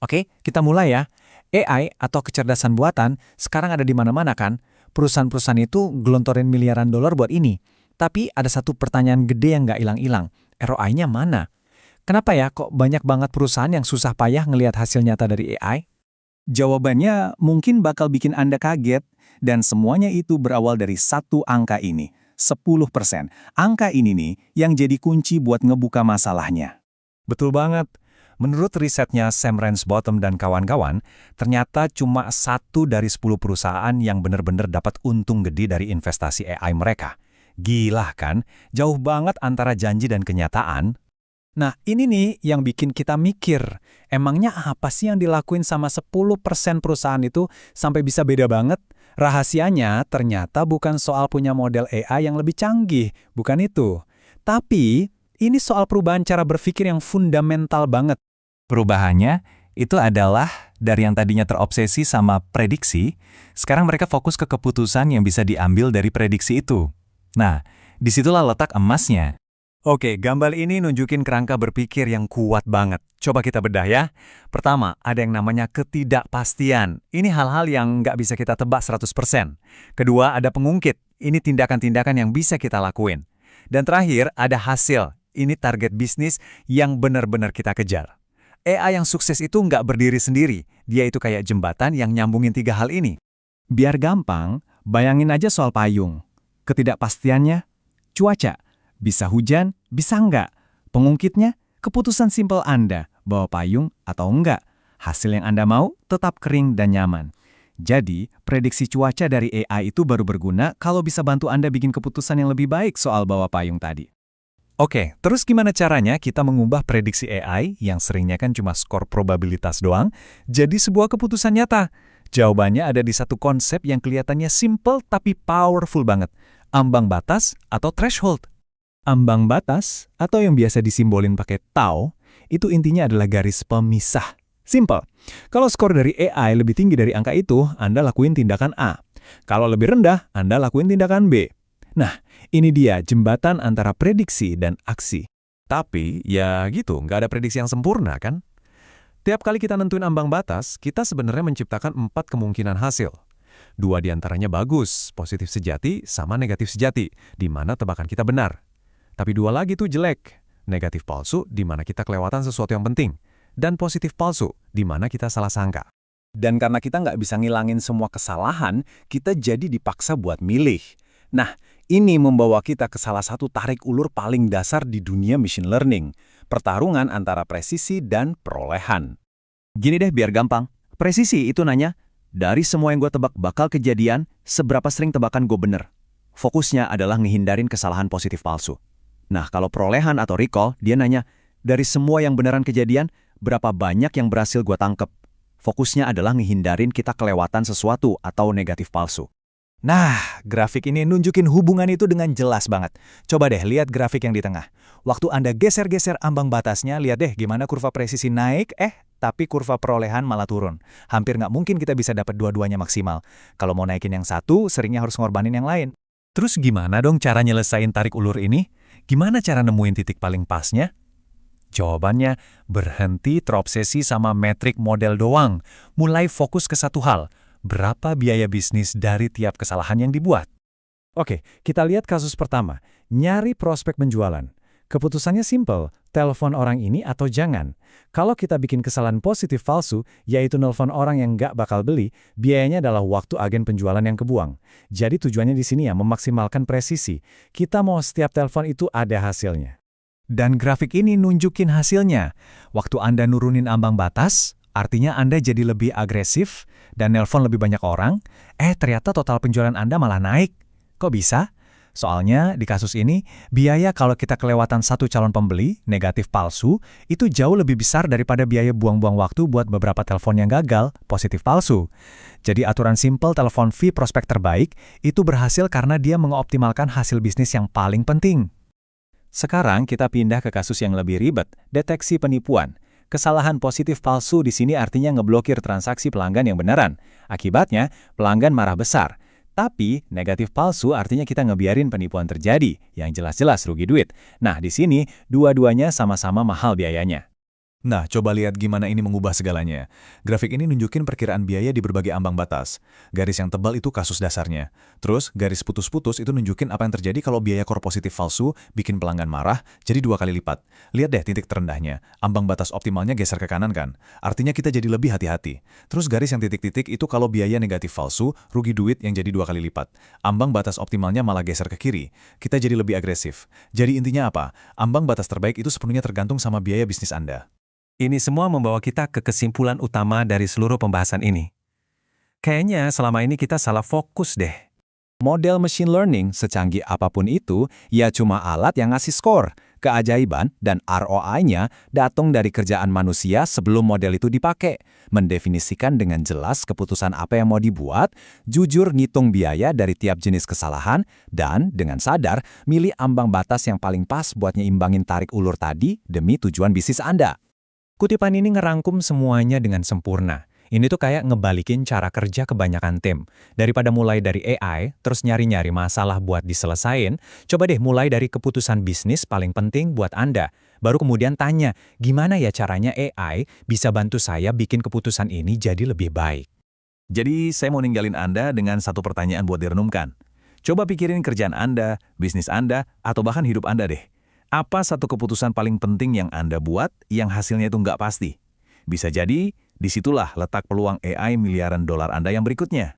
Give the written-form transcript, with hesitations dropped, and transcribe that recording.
Oke, kita mulai ya. AI atau kecerdasan buatan sekarang ada di mana-mana kan? Perusahaan-perusahaan itu gelontorin miliaran dolar buat ini. Tapi ada satu pertanyaan gede yang nggak hilang-hilang. ROI-nya mana? Kenapa ya kok banyak banget perusahaan yang susah payah ngelihat hasil nyata dari AI? Jawabannya mungkin bakal bikin Anda kaget, dan semuanya itu berawal dari satu angka ini, 10%. Angka ini nih yang jadi kunci buat ngebuka masalahnya. Betul banget. Menurut risetnya Sam Ransbottom dan kawan-kawan, ternyata cuma 1 dari 10 perusahaan yang benar-benar dapat untung gede dari investasi AI mereka. Gila kan? Jauh banget antara janji dan kenyataan. Nah, ini nih yang bikin kita mikir, emangnya apa sih yang dilakuin sama 10% perusahaan itu sampai bisa beda banget? Rahasianya ternyata bukan soal punya model AI yang lebih canggih, bukan itu. Tapi, ini soal perubahan cara berpikir yang fundamental banget. Perubahannya itu adalah dari yang tadinya terobsesi sama prediksi, sekarang mereka fokus ke keputusan yang bisa diambil dari prediksi itu. Nah, disitulah letak emasnya. Oke, gambar ini nunjukin kerangka berpikir yang kuat banget. Coba kita bedah ya. Pertama, ada yang namanya ketidakpastian. Ini hal-hal yang nggak bisa kita tebak 100%. Kedua, ada pengungkit. Ini tindakan-tindakan yang bisa kita lakuin. Dan terakhir, ada hasil. Ini target bisnis yang benar-benar kita kejar. AI yang sukses itu nggak berdiri sendiri. Dia itu kayak jembatan yang nyambungin 3 hal ini. Biar gampang, bayangin aja soal payung. Ketidakpastiannya, cuaca. Bisa hujan, bisa enggak. Pengungkitnya, keputusan simpel Anda, bawa payung atau enggak. Hasil yang Anda mau tetap kering dan nyaman. Jadi, prediksi cuaca dari AI itu baru berguna kalau bisa bantu Anda bikin keputusan yang lebih baik soal bawa payung tadi. Oke, terus gimana caranya kita mengubah prediksi AI yang seringnya kan cuma skor probabilitas doang, jadi sebuah keputusan nyata? Jawabannya ada di satu konsep yang kelihatannya simple tapi powerful banget. Ambang batas atau threshold. Ambang batas, atau yang biasa disimbolin pakai tau, itu intinya adalah garis pemisah. Simple. Kalau skor dari AI lebih tinggi dari angka itu, Anda lakuin tindakan A. Kalau lebih rendah, Anda lakuin tindakan B. Nah, ini dia jembatan antara prediksi dan aksi. Tapi, ya gitu, nggak ada prediksi yang sempurna kan? Tiap kali kita nentuin ambang batas, kita sebenarnya menciptakan 4 kemungkinan hasil. 2 diantaranya bagus, positif sejati, sama negatif sejati, di mana tebakan kita benar. Tapi 2 lagi tuh jelek, negatif palsu, di mana kita kelewatan sesuatu yang penting, dan positif palsu, di mana kita salah sangka. Dan karena kita nggak bisa ngilangin semua kesalahan, kita jadi dipaksa buat milih. Nah, ini membawa kita ke salah satu tarik ulur paling dasar di dunia machine learning, pertarungan antara presisi dan perolehan. Gini deh biar gampang, presisi itu nanya, dari semua yang gue tebak bakal kejadian, seberapa sering tebakan gue bener? Fokusnya adalah ngehindarin kesalahan positif palsu. Nah, kalau perolehan atau recall, dia nanya, dari semua yang beneran kejadian, berapa banyak yang berhasil gue tangkep? Fokusnya adalah ngehindarin kita kelewatan sesuatu atau negatif palsu. Nah, grafik ini nunjukin hubungan itu dengan jelas banget. Coba deh lihat grafik yang di tengah. Waktu Anda geser-geser ambang batasnya, lihat deh gimana kurva presisi naik, tapi kurva perolehan malah turun. Hampir nggak mungkin kita bisa dapat dua-duanya maksimal. Kalau mau naikin yang satu, seringnya harus ngorbanin yang lain. Terus gimana dong cara nyelesain tarik ulur ini? Gimana cara nemuin titik paling pasnya? Jawabannya, berhenti terobsesi sama metrik model doang. Mulai fokus ke satu hal. Berapa biaya bisnis dari tiap kesalahan yang dibuat? Oke, kita lihat kasus pertama. Nyari prospek penjualan. Keputusannya simple, telepon orang ini atau jangan. Kalau kita bikin kesalahan positif palsu, yaitu nelpon orang yang nggak bakal beli, biayanya adalah waktu agen penjualan yang kebuang. Jadi tujuannya di sini ya, memaksimalkan presisi. Kita mau setiap telepon itu ada hasilnya. Dan grafik ini nunjukin hasilnya. Waktu Anda nurunin ambang batas, artinya Anda jadi lebih agresif dan nelpon lebih banyak orang, ternyata total penjualan Anda malah naik. Kok bisa? Soalnya di kasus ini, biaya kalau kita kelewatan satu calon pembeli, negatif palsu, itu jauh lebih besar daripada biaya buang-buang waktu buat beberapa telepon yang gagal, positif palsu. Jadi aturan simple telepon fee prospek terbaik, itu berhasil karena dia mengoptimalkan hasil bisnis yang paling penting. Sekarang kita pindah ke kasus yang lebih ribet, deteksi penipuan. Kesalahan positif palsu di sini artinya ngeblokir transaksi pelanggan yang beneran. Akibatnya, pelanggan marah besar. Tapi, negatif palsu artinya kita ngebiarin penipuan terjadi, yang jelas-jelas rugi duit. Nah, di sini, dua-duanya sama-sama mahal biayanya. Nah, coba lihat gimana ini mengubah segalanya. Grafik ini nunjukin perkiraan biaya di berbagai ambang batas. Garis yang tebal itu kasus dasarnya. Terus, garis putus-putus itu nunjukin apa yang terjadi kalau biaya core positif palsu bikin pelanggan marah, jadi 2 kali lipat. Lihat deh titik terendahnya. Ambang batas optimalnya geser ke kanan kan? Artinya kita jadi lebih hati-hati. Terus garis yang titik-titik itu kalau biaya negatif palsu, rugi duit yang jadi 2 kali lipat. Ambang batas optimalnya malah geser ke kiri. Kita jadi lebih agresif. Jadi intinya apa? Ambang batas terbaik itu sepenuhnya tergantung sama biaya bisnis Anda. Ini semua membawa kita ke kesimpulan utama dari seluruh pembahasan ini. Kayaknya selama ini kita salah fokus deh. Model machine learning secanggih apapun itu, ya cuma alat yang ngasih skor. Keajaiban dan ROI-nya datang dari kerjaan manusia sebelum model itu dipakai. Mendefinisikan dengan jelas keputusan apa yang mau dibuat, jujur ngitung biaya dari tiap jenis kesalahan, dan dengan sadar milih ambang batas yang paling pas buat nyimbangin tarik ulur tadi demi tujuan bisnis Anda. Kutipan ini ngerangkum semuanya dengan sempurna. Ini tuh kayak ngebalikin cara kerja kebanyakan tim. Daripada mulai dari AI, terus nyari-nyari masalah buat diselesain, coba deh mulai dari keputusan bisnis paling penting buat Anda. Baru kemudian tanya, gimana ya caranya AI bisa bantu saya bikin keputusan ini jadi lebih baik? Jadi saya mau ninggalin Anda dengan satu pertanyaan buat direnungkan. Coba pikirin kerjaan Anda, bisnis Anda, atau bahkan hidup Anda deh. Apa satu keputusan paling penting yang Anda buat yang hasilnya itu nggak pasti? Bisa jadi, disitulah letak peluang AI miliaran dolar Anda yang berikutnya.